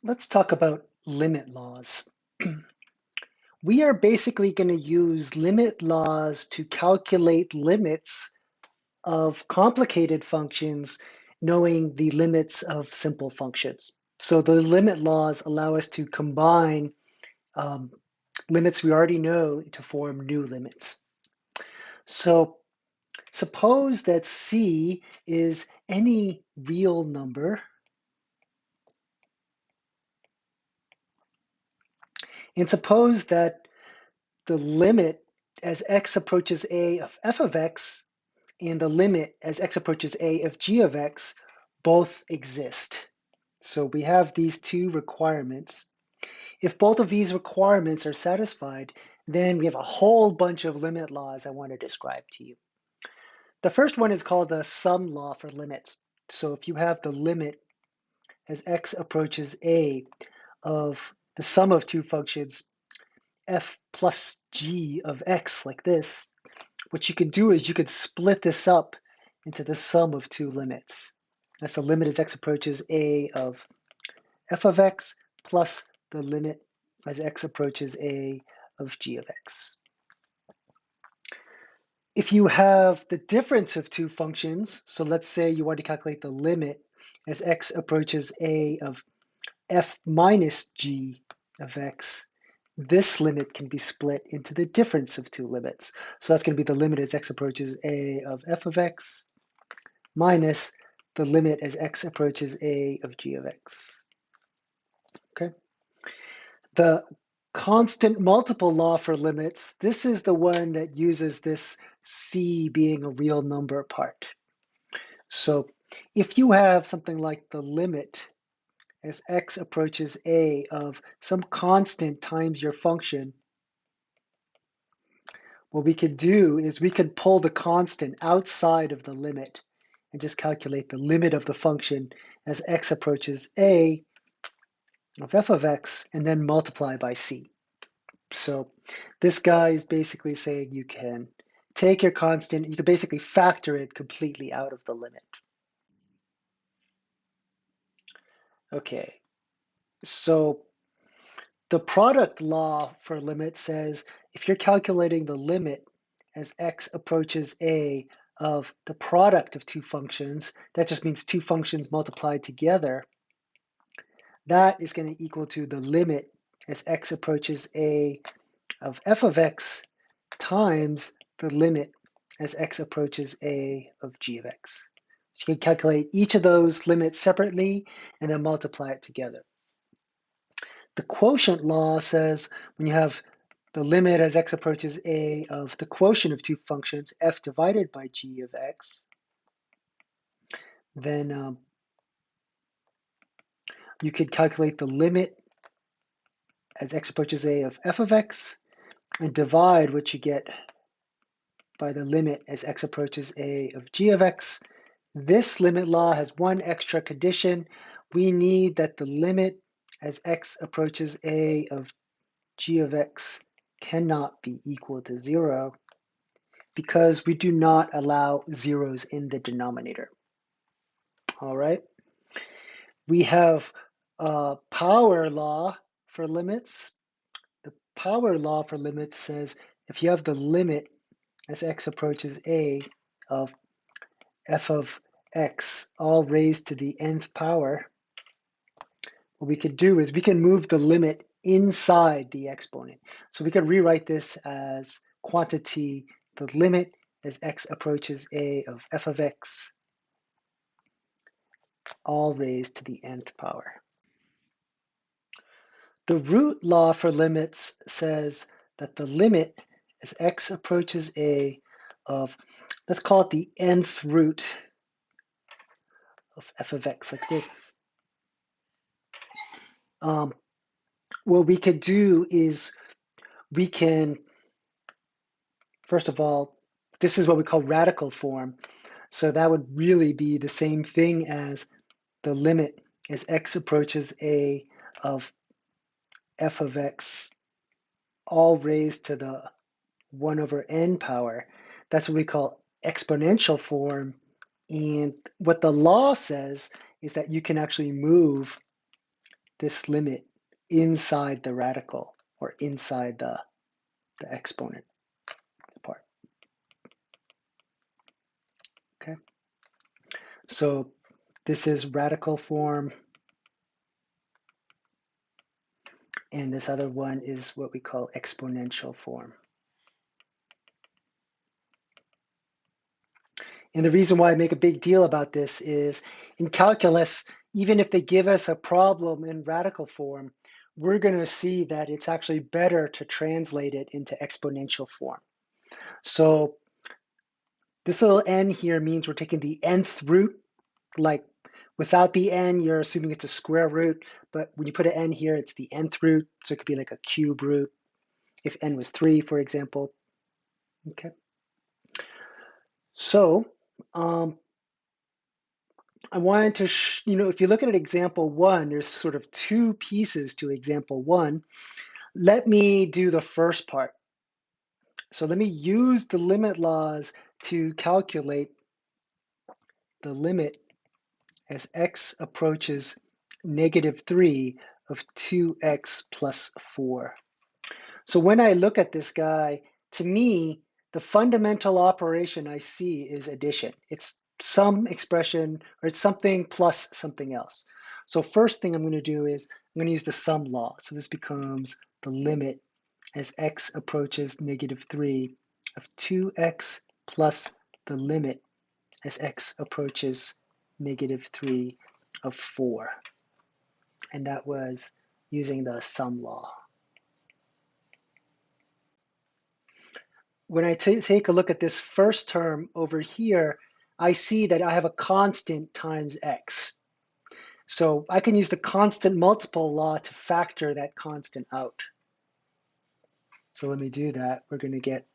Let's talk about limit laws. We are basically going to use limit laws to calculate limits of complicated functions, knowing the limits of simple functions. So the limit laws allow us to combine um, limits we already know to form new limits. So suppose that C is any real number, and suppose that the limit as x approaches a of f of x and the limit as x approaches a of g of x both exist. So we have these two requirements. If both of these requirements are satisfied, then we have a whole bunch of limit laws I want to describe to you. The first one is called the sum law for limits. So if you have the limit as x approaches a of the sum of two functions, f plus g of x, like this, what you can do is you could split this up into the sum of two limits. That's the limit as x approaches a of f of x plus the limit as x approaches a of g of x. If you have the difference of two functions, so let's say you want to calculate the limit as x approaches a of f minus g of x, this limit can be split into the difference of two limits. So that's going to be the limit as x approaches a of f of x minus the limit as x approaches a of g of x. Okay. The constant multiple law for limits, this is the one that uses this c being a real number part. So if you have something like the limit as x approaches a of some constant times your function, what we could do is we could pull the constant outside of the limit and just calculate the limit of the function as x approaches a of f of x and then multiply by c. So this guy is basically saying you can take your constant, you can basically factor it completely out of the limit. Okay, so the product law for limit says if you're calculating the limit as x approaches a of the product of two functions, that just means two functions multiplied together, that is going to equal to the limit as x approaches a of f of x times the limit as x approaches a of g of x. So you can calculate each of those limits separately and then multiply it together. The quotient law says when you have the limit as x approaches a of the quotient of two functions, f divided by g of x, then you could calculate the limit as x approaches a of f of x and divide what you get by the limit as x approaches a of g of x. This limit law has one extra condition. We need that the limit as x approaches a of g of x cannot be equal to 0 because we do not allow zeros in the denominator. All right. We have a power law for limits. The power law for limits says if you have the limit as x approaches a of f of x all raised to the nth power, what we could do is we can move the limit inside the exponent. So we could rewrite this as quantity, the limit as x approaches a of f of x all raised to the nth power. The root law for limits says that the limit as x approaches a of, let's call it the nth root of f of x, like this. What we could do is we can, first of all, this is what we call radical form. So that would really be the same thing as the limit as x approaches a of f of x all raised to the 1 over n power. That's what we call exponential form. And what the law says is that you can actually move this limit inside the radical or inside the exponent part. Okay, so this is radical form, and this other one is what we call exponential form. And the reason why I make a big deal about this is in calculus, even if they give us a problem in radical form, we're going to see that it's actually better to translate it into exponential form. So this little n here means we're taking the nth root. Like without the n, you're assuming it's a square root, but when you put an n here, it's the nth root, so it could be like a cube root if n was 3, for example. Okay. So I wanted to, if you look at example 1, there's sort of 2 pieces to example 1. Let me do the first part. So let me use the limit laws to calculate the limit as x approaches -3 of 2x plus 4. So when I look at this guy, to me, the fundamental operation I see is addition. It's some expression, or it's something plus something else. So first thing I'm going to do is I'm going to use the sum law. So this becomes the limit as x approaches -3 of 2x plus the limit as x approaches -3 of 4. And that was using the sum law. When I take a look at this first term over here, I see that I have a constant times x. So I can use the constant multiple law to factor that constant out. So let me do that. We're going to get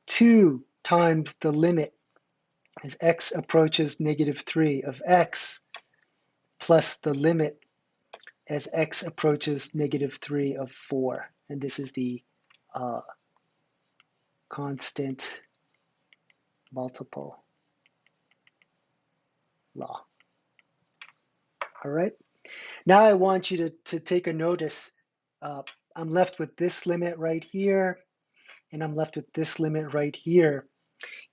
2 times the limit as x approaches -3 of x plus the limit as x approaches -3 of 4. And this is the constant multiple law. All right. Now I want you to take a notice. I'm left with this limit right here, and I'm left with this limit right here.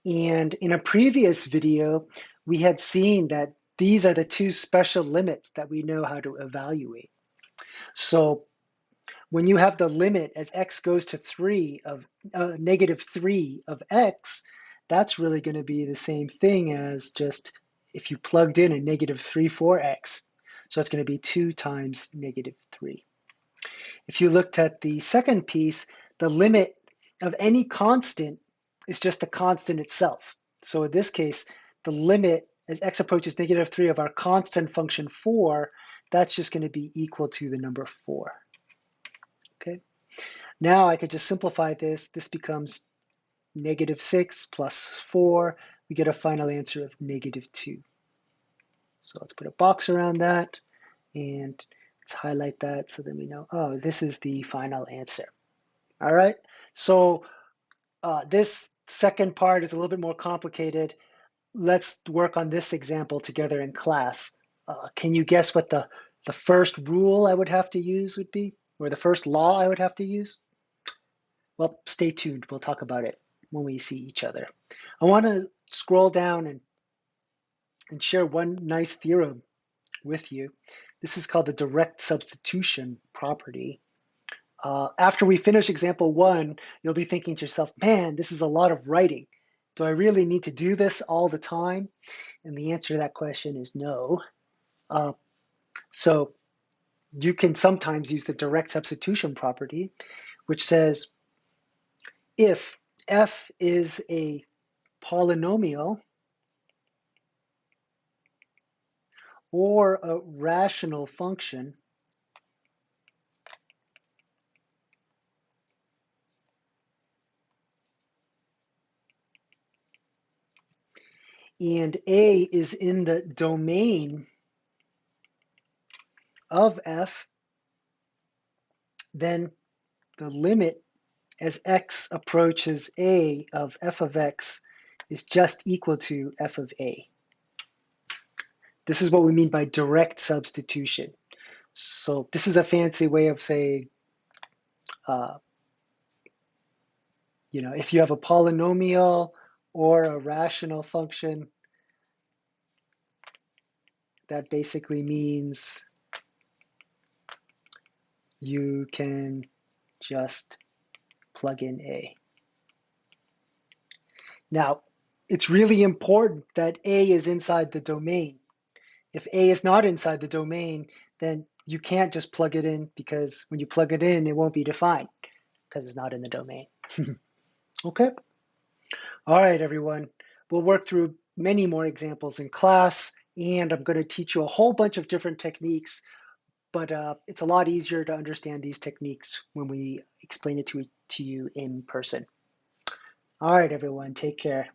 And in a previous video, we had seen that these are the 2 special limits that we know how to evaluate. So when you have the limit as x goes to 3 of -3 of x, that's really going to be the same thing as just if you plugged in a -3 for x. So it's going to be 2 times -3. If you looked at the second piece, the limit of any constant is just the constant itself. So in this case, the limit as x approaches -3 of our constant function 4, that's just going to be equal to the number 4. Okay. Now I could just simplify this. This becomes -6 plus 4. We get a final answer of -2. So let's put a box around that, and let's highlight that so then we know, oh, this is the final answer. All right. So this second part is a little bit more complicated. Let's work on this example together in class. Can you guess what the first rule I would have to use would be, or the first law I would have to use? Well, stay tuned. We'll talk about it when we see each other. I want to scroll down and share one nice theorem with you. This is called the direct substitution property. After we finish example 1, you'll be thinking to yourself, man, this is a lot of writing. Do I really need to do this all the time? And the answer to that question is no. So you can sometimes use the direct substitution property, which says if f is a polynomial or a rational function, and A is in the domain of f, then the limit as x approaches A of f of x is just equal to f of A. This is what we mean by direct substitution. So this is a fancy way of saying, if you have a polynomial or a rational function, that basically means you can just plug in A. Now, it's really important that A is inside the domain. If A is not inside the domain, then you can't just plug it in, because when you plug it in, it won't be defined because it's not in the domain. Okay? All right, everyone. We'll work through many more examples in class, and I'm going to teach you a whole bunch of different techniques, but it's a lot easier to understand these techniques when we explain it to you in person. All right, everyone. Take care.